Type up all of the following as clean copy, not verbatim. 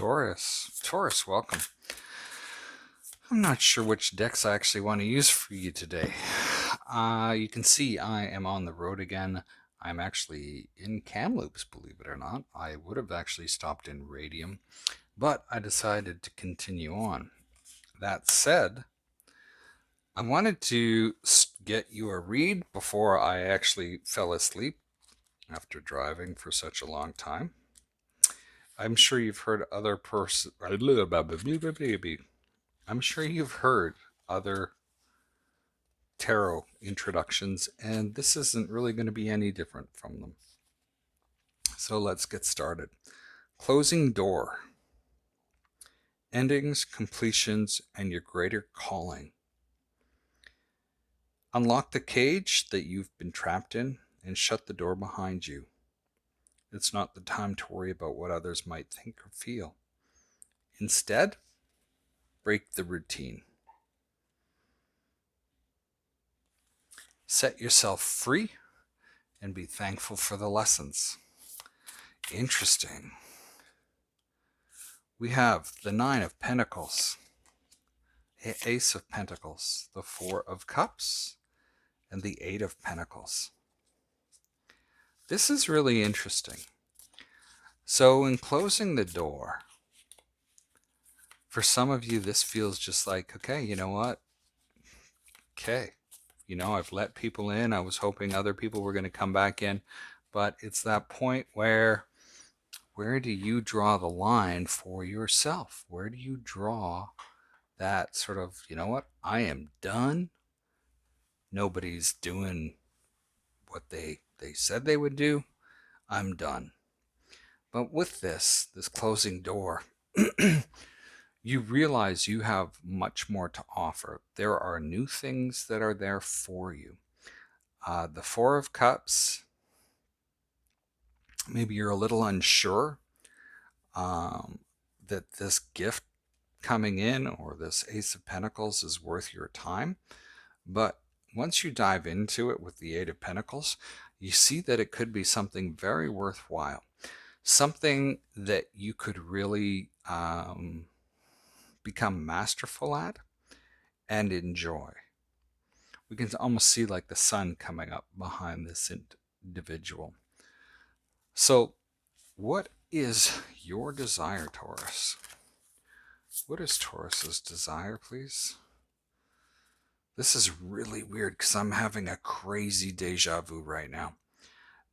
Taurus, welcome. I'm not sure which decks I actually want to use for you today. You can see I am on the road again. I'm actually in Kamloops, believe it or not. I would have actually stopped in Radium, but I decided to continue on. That said, I wanted to get you a read before I actually fell asleep after driving for such a long time. I'm sure you've heard I'm sure you've heard other tarot introductions, and this isn't really going to be any different from them. So let's get started. Closing door. Endings, completions, and your greater calling. Unlock the cage that you've been trapped in and shut the door behind you. It's not the time to worry about what others might think or feel. Instead, break the routine. Set yourself free and be thankful for the lessons. Interesting. We have the Nine of Pentacles, Ace of Pentacles, the Four of Cups, and the Eight of Pentacles. This is really interesting. So in closing the door, for some of you, this feels just like, okay, you know what? Okay, I've let people in. I was hoping other people were going to come back in, but it's that point where do you draw the line for yourself? Where do you draw that sort of, you know what? I am done. Nobody's doing what they said they would do. I'm done. But with this closing door, you realize you have much more to offer. There are new things that are there for you. The Four of Cups, maybe you're a little unsure that this gift coming in or this Ace of Pentacles is worth your time. But once you dive into it with the Eight of Pentacles, you see that it could be something very worthwhile. Something that you could really become masterful at and enjoy. We can almost see like the sun coming up behind this individual. So what is your desire, Taurus? What is Taurus's desire, please? This is really weird because I'm having a crazy deja vu right now.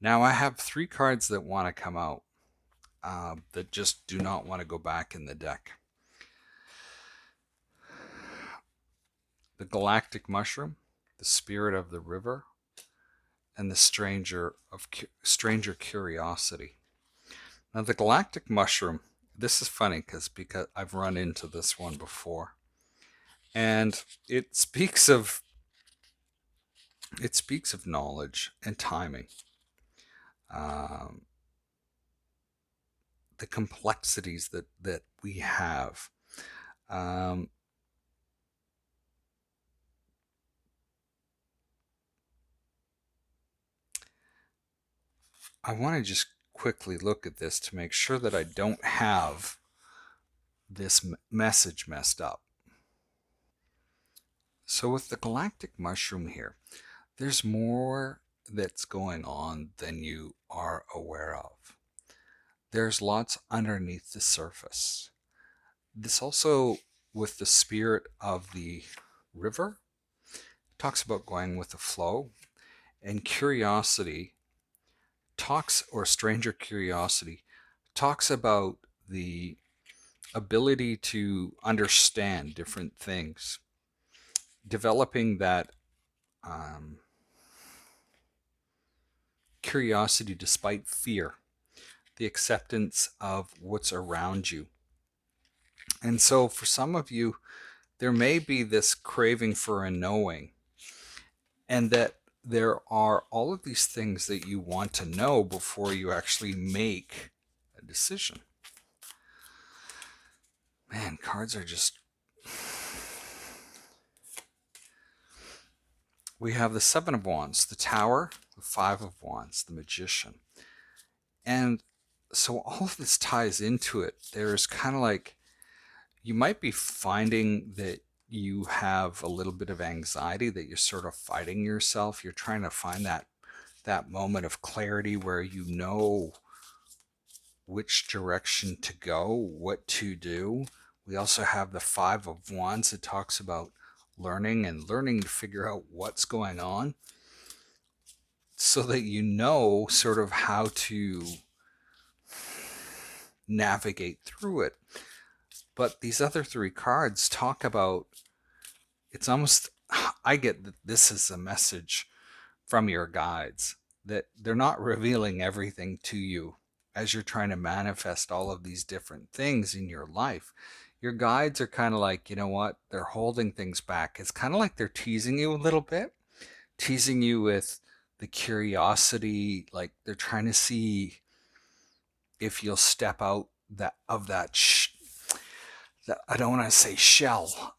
Now I have three cards that want to come out that just do not want to go back in the deck. The Galactic Mushroom, the Spirit of the River, and the Stranger Curiosity. Now the Galactic Mushroom, this is funny because I've run into this one before. And it speaks of knowledge and timing. The complexities that we have. I want to just quickly look at this to make sure that I don't have this message messed up. So with the Galactic Mushroom here, there's more that's going on than you are aware of. There's lots underneath the surface. This also, with the Spirit of the River, talks about going with the flow, and curiosity or stranger curiosity talks about the ability to understand different things, developing that curiosity despite fear, the acceptance of what's around you. And so for some of you, there may be this craving for a knowing, and that there are all of these things that you want to know before you actually make a decision. Man, cards are just... We have the Seven of Wands, the Tower, the Five of Wands, the Magician. And So all of this ties into it. There's kind of like, you might be finding that you have a little bit of anxiety, that you're sort of fighting yourself. You're trying to find that moment of clarity where you know which direction to go, what to do. We also have the Five of Wands that talks about learning and learning to figure out what's going on so that you know sort of how to navigate through it. But these other three cards talk about, it's almost, I get that this is a message from your guides, that they're not revealing everything to you as you're trying to manifest all of these different things in your life. Your guides are kind of like, you know what, they're holding things back. It's kind of like they're teasing you a little bit, teasing you with the curiosity, like they're trying to see if you'll step out that of that I don't want to say shell.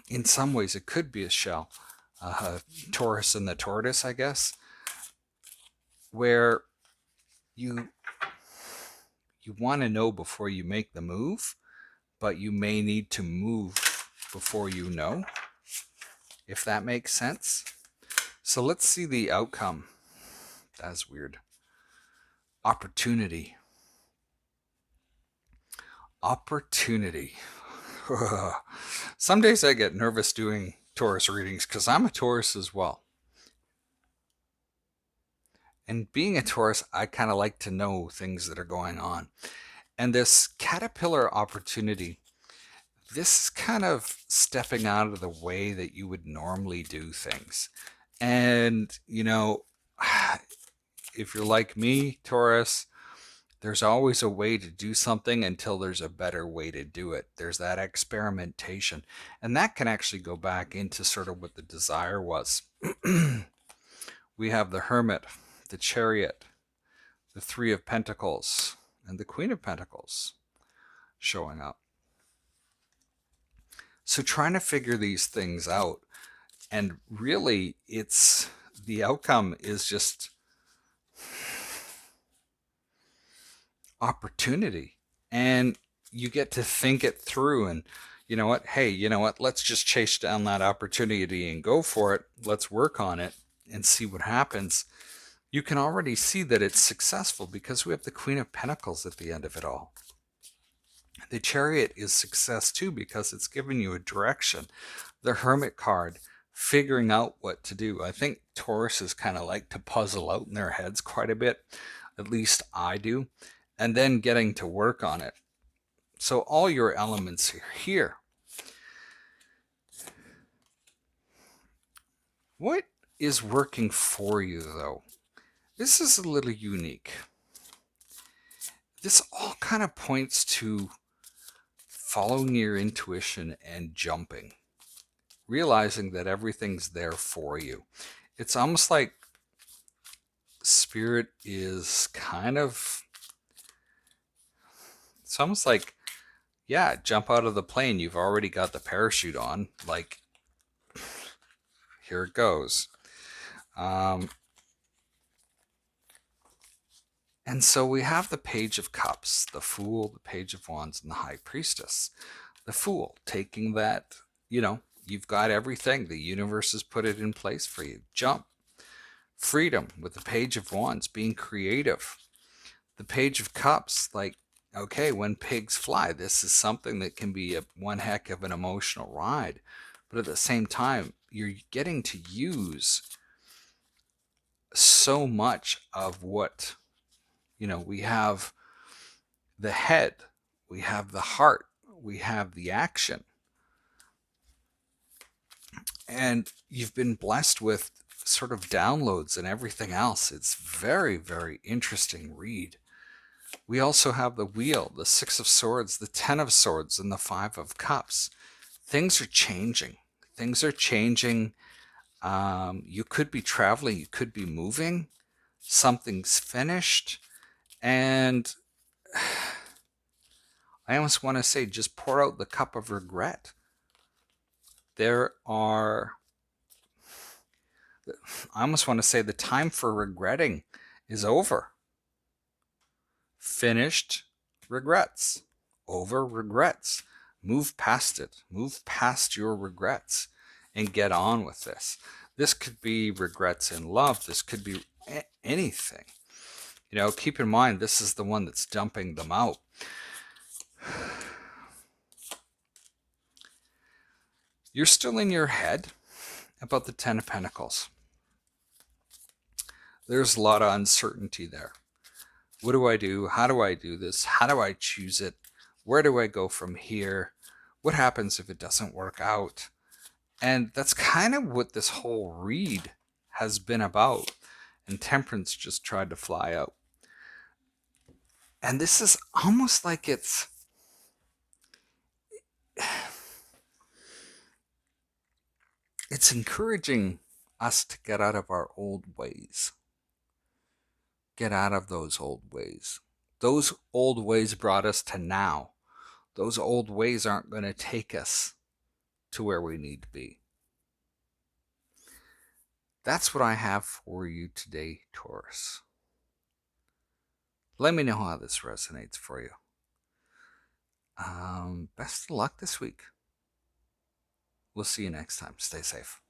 In some ways, it could be a shell. Taurus and the tortoise, I guess, where you want to know before you make the move, but you may need to move before you know, if that makes sense. So let's see the outcome. That's weird. Opportunity. Opportunity. Some days I get nervous doing Taurus readings because I'm a Taurus as well. And being a Taurus, I kind of like to know things that are going on. And this caterpillar opportunity, this is kind of stepping out of the way that you would normally do things. And, you know, if you're like me, Taurus, there's always a way to do something until there's a better way to do it. There's that experimentation. And that can actually go back into sort of what the desire was. We have the Hermit, the Chariot, the Three of Pentacles, and the Queen of Pentacles showing up. So trying to figure these things out, and really it's, the outcome is just opportunity, and you get to think it through, and you know what, hey, you know what, let's just chase down that opportunity and go for it. Let's work on it and see what happens. You can already see that it's successful because we have the Queen of Pentacles at the end of it all. The Chariot is success too because it's giving you a direction. The Hermit card, figuring out what to do. I think Tauruses kind of like to puzzle out in their heads quite a bit. At least I do. And then getting to work on it. So all your elements are here. What is working for you though? This is a little unique. This all kind of points to following your intuition and jumping, realizing that everything's there for you. It's almost like Spirit is kind of, it's almost like, yeah, jump out of the plane. You've already got the parachute on. Like, here it goes. And so we have the Page of Cups, the Fool, the Page of Wands, and the High Priestess. The Fool, taking that, you know, you've got everything. The universe has put it in place for you. Jump. Freedom with the Page of Wands, being creative. The Page of Cups, like, okay, when pigs fly, this is something that can be one heck of an emotional ride. But at the same time, you're getting to use so much of what, you know, we have the head, we have the heart, we have the action. And you've been blessed with sort of downloads and everything else. It's very, very interesting read. We also have the Wheel, the Six of Swords, the Ten of Swords, and the Five of Cups. Things are changing. Things are changing. You could be traveling. You could be moving. Something's finished. And I almost want to say, just pour out the cup of regret. I almost want to say the time for regretting is over. finished regrets, over regrets. Move past it. Move past your regrets and get on with this. This could be regrets in love. This could be anything. Keep in mind, this is the one that's dumping them out. You're still in your head about the Ten of Pentacles. There's a lot of uncertainty there. What do I do? How do I do this? How do I choose it? Where do I go from here? What happens if it doesn't work out? And that's kind of what this whole read has been about. And Temperance just tried to fly out. And this is almost like it's encouraging us to get out of our old ways. Get out of those old ways. Those old ways brought us to now. Those old ways aren't going to take us to where we need to be. That's what I have for you today, Taurus. Let me know how this resonates for you. Best of luck this week. We'll see you next time. Stay safe.